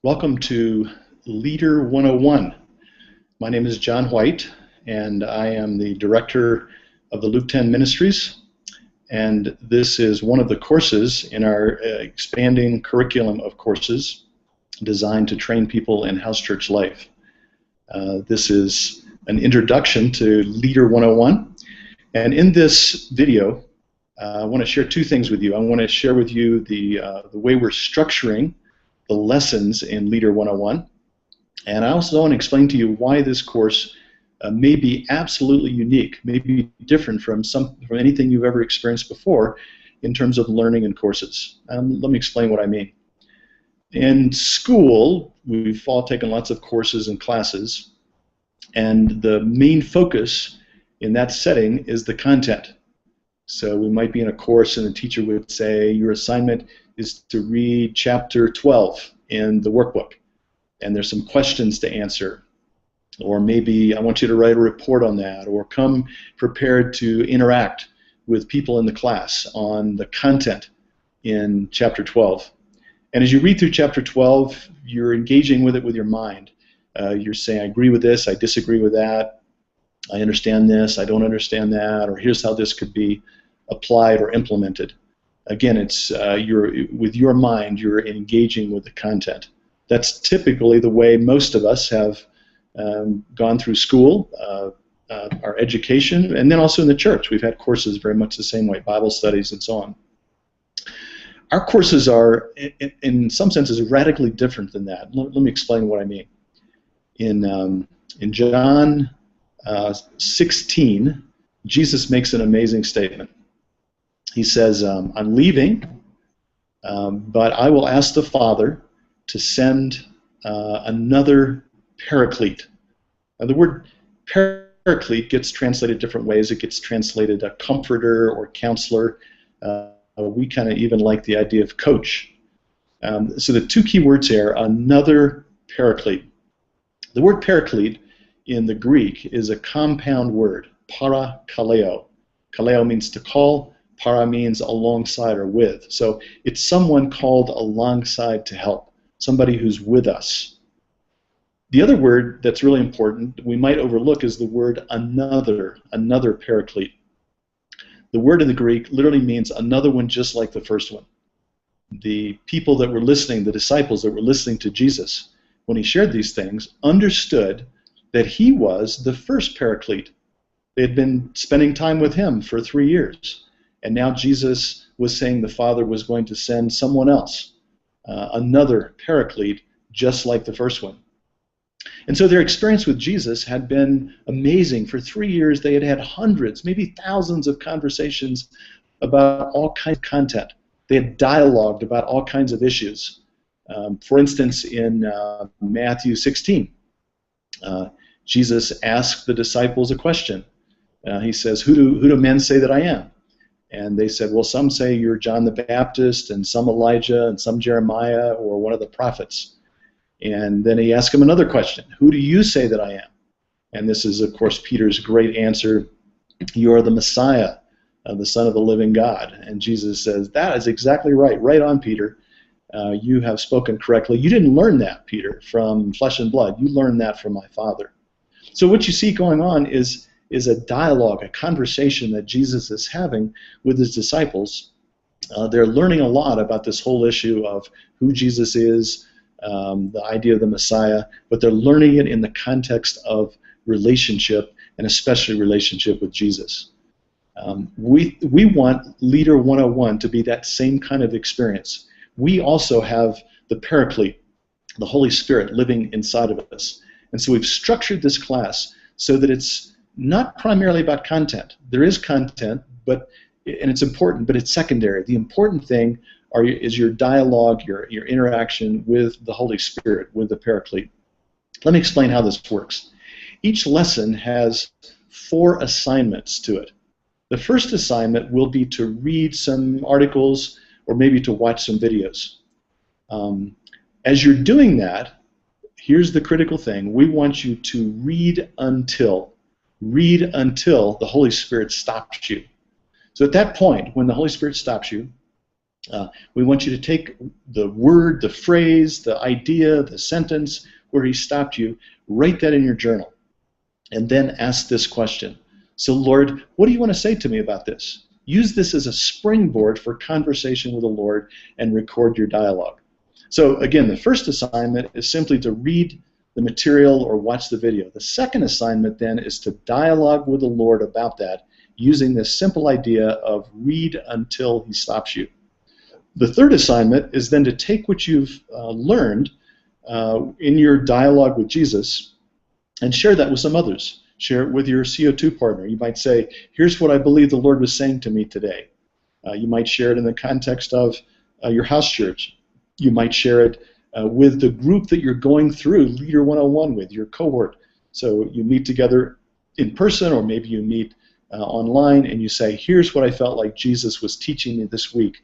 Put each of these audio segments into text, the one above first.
Welcome to Leader 101. My name is John White, and I am the director of the LK10 Ministries. And this is one of the courses in our expanding curriculum of courses designed to train people in house church life. This is an introduction to Leader 101. And in this video, I want to share two things with you. I want to share with you the way we're structuring the lessons in Leader 101, and I also want to explain to you why this course may be absolutely unique, may be different from anything you've ever experienced before in terms of learning and courses. Let me explain what I mean. In school, we've all taken lots of courses and classes, and the main focus in that setting is the content. So we might be in a course and the teacher would say, your assignment is to read chapter 12 in the workbook, and there's some questions to answer, or maybe I want you to write a report on that, or come prepared to interact with people in the class on the content in chapter 12. And as you read through chapter 12, you're engaging with it with your mind. You're saying, I agree with this, I disagree with that, I understand this, I don't understand that, or here's how this could be applied or implemented. Again, it's with your mind, you're engaging with the content. That's typically the way most of us have gone through school, our education, and then also in the church. We've had courses very much the same way, Bible studies and so on. Our courses are, in some senses, radically different than that. Let me explain what I mean. In John 16, Jesus makes an amazing statement. He says, I'm leaving, but I will ask the Father to send another paraclete. Now, the word paraclete gets translated different ways. It gets translated a comforter or counselor. We kind of even like the idea of coach. So the two key words here, another paraclete. The word paraclete in the Greek is a compound word, parakaleo. Kaleo means to call. Para means alongside or with. So it's someone called alongside to help, somebody who's with us. The other word that's really important, we might overlook, is the word another paraclete. The word in the Greek literally means another one just like the first one. The people that were listening, the disciples that were listening to Jesus, when he shared these things, understood that he was the first paraclete. They had been spending time with him for 3 years. And now Jesus was saying the Father was going to send someone else, another paraclete, just like the first one. And so their experience with Jesus had been amazing. For 3 years, they had had hundreds, maybe thousands of conversations about all kinds of content. They had dialogued about all kinds of issues. For instance, in Matthew 16, Jesus asked the disciples a question. He says, who do men say that I am? And they said, well, some say you're John the Baptist, and some Elijah, and some Jeremiah, or one of the prophets. And then he asked him another question, who do you say that I am? And this is, of course, Peter's great answer, you are the Messiah, the Son of the living God. And Jesus says, that is exactly right. Right on, Peter. You have spoken correctly. You didn't learn that, Peter, from flesh and blood. You learned that from my Father. So what you see going on is a dialogue, a conversation that Jesus is having with his disciples. They're learning a lot about this whole issue of who Jesus is, the idea of the Messiah, but they're learning it in the context of relationship, and especially relationship with Jesus. We want Leader 101 to be that same kind of experience. We also have the Paraclete, the Holy Spirit, living inside of us. And so we've structured this class so that it's not primarily about content. There is content, and it's important, but it's secondary. The important thing is your dialogue, your interaction with the Holy Spirit, with the Paraclete. Let me explain how this works. Each lesson has 4 assignments to it. The first assignment will be to read some articles or maybe to watch some videos. As you're doing that, here's the critical thing. We want you to read until the Holy Spirit stops you. So at that point, when the Holy Spirit stops you, We want you to take the word, the phrase, the idea, the sentence where he stopped you, write that in your journal, and then ask this question. So, Lord, what do you want to say to me about this? Use this as a springboard for conversation with the Lord and record your dialogue. So, again, the first assignment is simply to read the material or watch the video. The second assignment then is to dialogue with the Lord about that using this simple idea of read until he stops you. The third assignment is then to take what you've learned in your dialogue with Jesus and share that with some others. Share it with your CO2 partner. You might say, here's what I believe the Lord was saying to me today. You might share it in the context of your house church. You might share it with the group that you're going through Leader 101 with, your cohort. So you meet together in person, or maybe you meet online, and you say, here's what I felt like Jesus was teaching me this week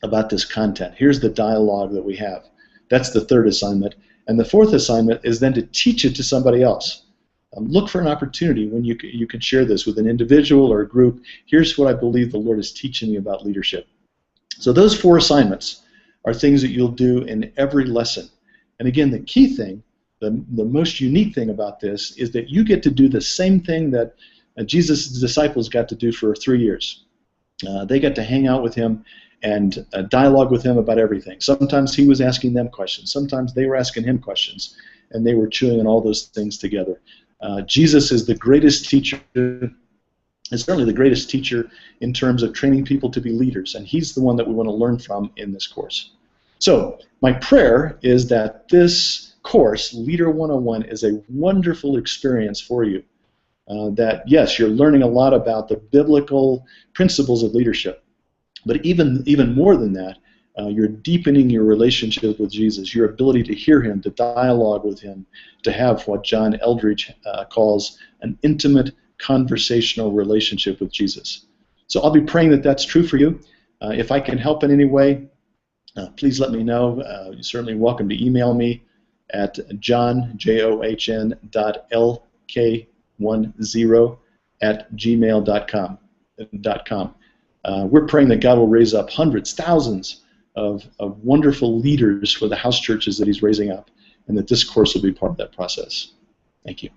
about this content. Here's the dialogue that we have. That's the third assignment. And the fourth assignment is then to teach it to somebody else. Look for an opportunity when you can share this with an individual or a group. Here's what I believe the Lord is teaching me about leadership. So those 4 assignments are things that you'll do in every lesson. And again, the key thing, the most unique thing about this is that you get to do the same thing that Jesus' disciples got to do for 3 years. They got to hang out with him and dialogue with him about everything. Sometimes he was asking them questions. Sometimes they were asking him questions, and they were chewing on all those things together. Jesus is the greatest teacher, is certainly the greatest teacher in terms of training people to be leaders, and he's the one that we want to learn from in this course. So my prayer is that this course, Leader 101, is a wonderful experience for you. That, yes, you're learning a lot about the biblical principles of leadership, but even more than that, you're deepening your relationship with Jesus, your ability to hear him, to dialogue with him, to have what John Eldridge calls an intimate conversational relationship with Jesus. So I'll be praying that that's true for you. If I can help in any way, please let me know. You're certainly welcome to email me at john.lk10@gmail.com. We're praying that God will raise up hundreds, thousands of wonderful leaders for the house churches that he's raising up, and that this course will be part of that process. Thank you.